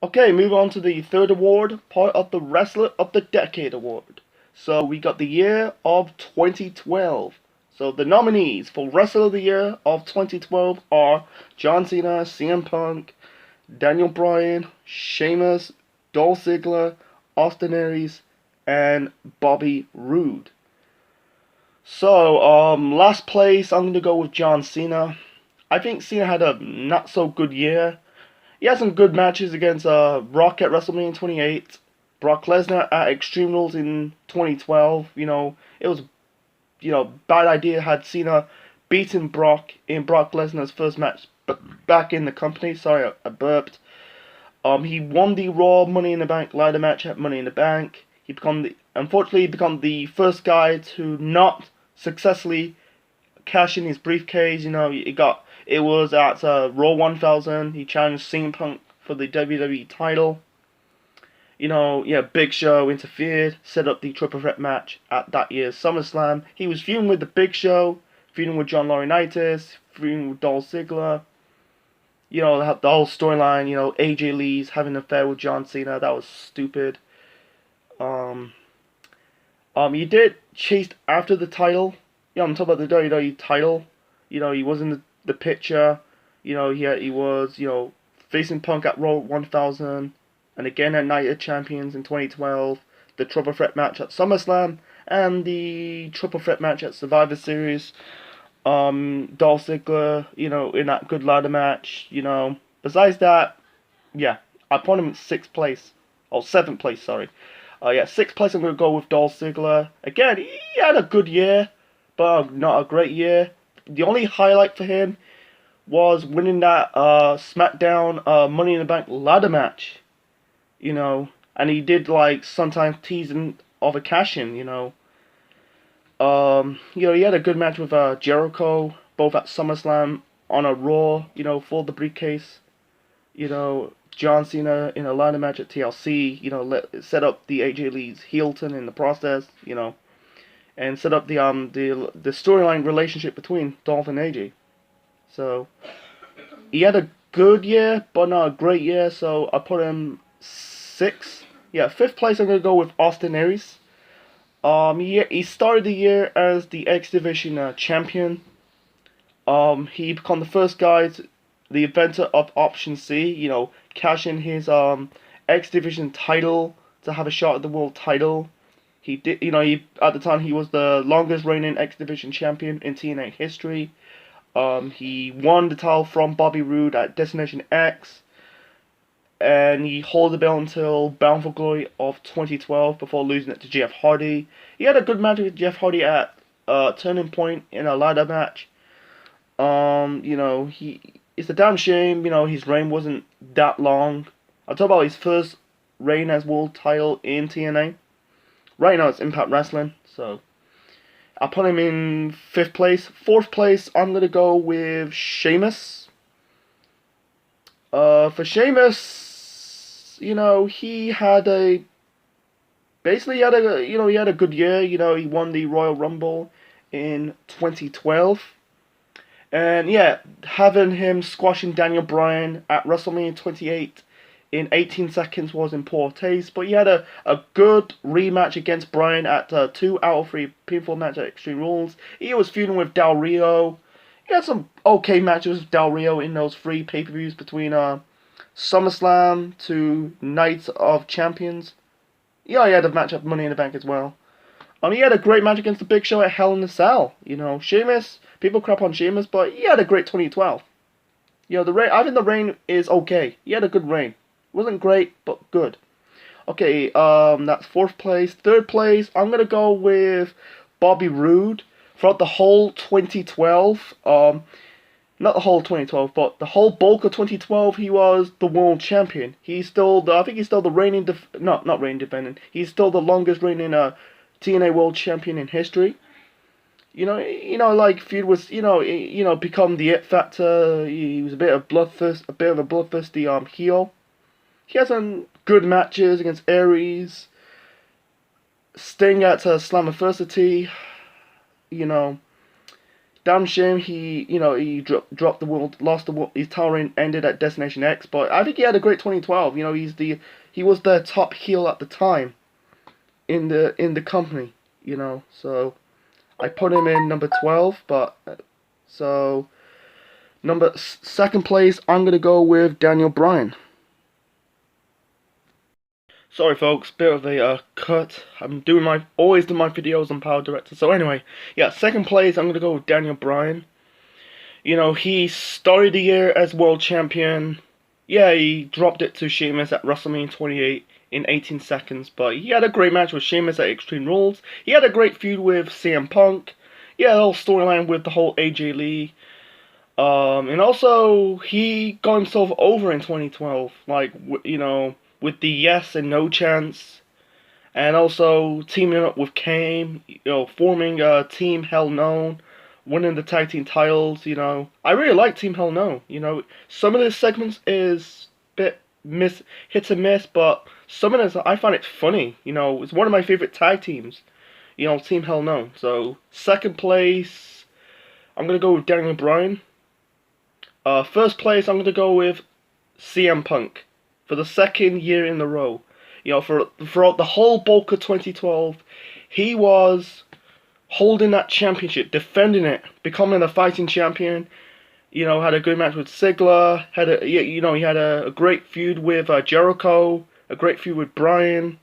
Okay, move on to the third award, part of the Wrestler of the Decade award. So we got the year of 2012. So the nominees for Wrestler of the Year of 2012 are John Cena, CM Punk, Daniel Bryan, Sheamus, Dolph Ziggler, Austin Aries, and Bobby Roode. So, last place, I'm going to go with John Cena. I think Cena had a not so good year. He had some good matches against Brock at WrestleMania 28, Brock Lesnar at Extreme Rules in 2012. It was bad idea had Cena beaten Brock in Brock Lesnar's first match back in the company. Sorry, I burped. He won the Raw Money in the Bank ladder match at Money in the Bank. Unfortunately he became the first guy to not successfully cash in his briefcase. It was at Raw 1000. He challenged CM Punk for the WWE title. Big Show interfered, set up the triple threat match at that year's SummerSlam. He was feuding with the Big Show, feuding with John Laurinaitis, feuding with Dolph Ziggler. The whole storyline. AJ Lee's having an affair with John Cena. That was stupid. Um, he did chase after the title. I'm talking about the WWE title. He was in the picture. He was facing Punk at Raw 1000, and again at Night of Champions in 2012. The Triple Threat match at SummerSlam and the Triple Threat match at Survivor Series. Dolph Ziggler, in that good ladder match. Besides that, yeah, I put him in sixth place. Oh, seventh place, sorry. Sixth place I'm going to go with Dolph Ziggler. Again, he had a good year, but not a great year. The only highlight for him was winning that SmackDown Money in the Bank ladder match. And he did sometimes teasing of a cash-in. He had a good match with Jericho, both at SummerSlam on a Raw, for the briefcase. John Cena in a ladder match at TLC, set up the AJ Lee's heel turn in the process, and set up the storyline relationship between Dolph and AJ. So he had a good year, but not a great year. So I put him sixth. Yeah, fifth place. I'm gonna go with Austin Aries. He started the year as the X Division champion. He became the first guy, the inventor of Option C. Cash in his X Division title to have a shot at the world title. He did. At the time he was the longest reigning X Division champion in TNA history. He won the title from Bobby Roode at Destination X, and he held the belt until Bound for Glory of 2012 before losing it to Jeff Hardy. He had a good match with Jeff Hardy at Turning Point in a ladder match. It's a damn shame, his reign wasn't that long. I'll talk about his first reign as world title in TNA. Right now it's Impact Wrestling, so I'll put him in fifth place. Fourth place, I'm gonna go with Sheamus. For Sheamus, he had a basically he had a good year. He won the Royal Rumble in 2012. And yeah, having him squashing Daniel Bryan at WrestleMania 28 in 18 seconds was in poor taste. But he had a good rematch against Bryan at 2 out of 3 pinfall match at Extreme Rules. He was feuding with Del Rio. He had some okay matches with Del Rio in those 3 pay-per-views between SummerSlam to Night of Champions. Yeah, he had a match at Money in the Bank as well. He had a great match against the Big Show at Hell in a Cell. Sheamus, people crap on Sheamus, but he had a great 2012. I think the reign is okay. He had a good reign. Wasn't great, but good. Okay, that's fourth place. Third place, I'm gonna go with Bobby Roode. Throughout the whole 2012, not the whole 2012, but the whole bulk of 2012, he was the world champion. I think he's still the reigning, not reigning defendant. He's still the longest reigning TNA world champion in history. Feud was, become the it factor. He was a bit of a bloodthirsty heel. He had some good matches against Aries, Sting at Slammiversary. damn shame he dropped the world, lost the world, his title reign ended at Destination X. But I think he had a great 2012. He was the top heel at the time in the company. So I put him in number 12. But so second place, I'm gonna go with Daniel Bryan. Sorry, folks, bit of a cut. I'm always do my videos on Power Director. So anyway, yeah, second place, I'm gonna go with Daniel Bryan. He started the year as world champion. Yeah, he dropped it to Sheamus at WrestleMania 28 in 18 seconds, but he had a great match with Sheamus at Extreme Rules. He had a great feud with CM Punk. Yeah, the whole storyline with the whole AJ Lee. And also he got himself over in 2012, like with the Yes and No Chance, and also teaming up with Kane, forming Team Hell No, winning the tag team titles. I really like Team Hell No. Some of the segments is a bit hit and miss, but some of this I find it funny. It's one of my favorite tag teams. Team Hell No. So second place, I'm gonna go with Daniel Bryan. First place, I'm going to go with CM Punk for the second year in a row. Throughout the whole bulk of 2012, he was holding that championship, defending it, becoming a fighting champion. Had a good match with Ziggler. He had a great feud with Jericho, a great feud with Bryan.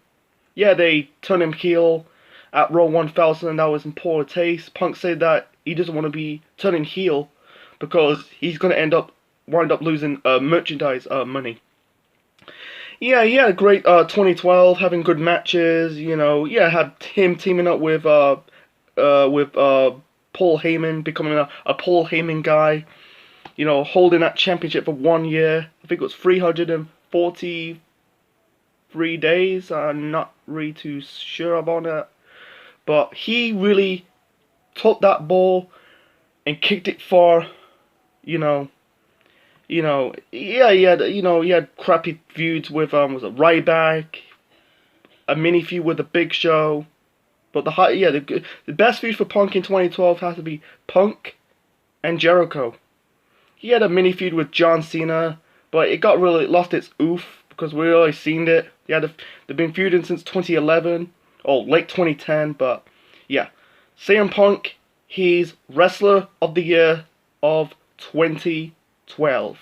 Yeah, they turned him heel at Raw 1000, and that was in poor taste. Punk said that he doesn't want to be turning heel because he's going to wind up losing merchandise money. Yeah, he had a great 2012, having good matches. Had him teaming up with Paul Heyman, becoming a Paul Heyman guy. Holding that championship for 1 year. I think it was 343 days. I'm not really too sure about it, but he really took that ball and kicked it far. He had crappy feuds with was it Ryback, a mini feud with the Big Show, but the best feud for Punk in 2012 has to be Punk and Jericho. He had a mini feud with John Cena, but it got really lost its oof because we already seen it. They've been feuding since 2011 or late 2010, but yeah, CM Punk, he's Wrestler of the Year of 2012.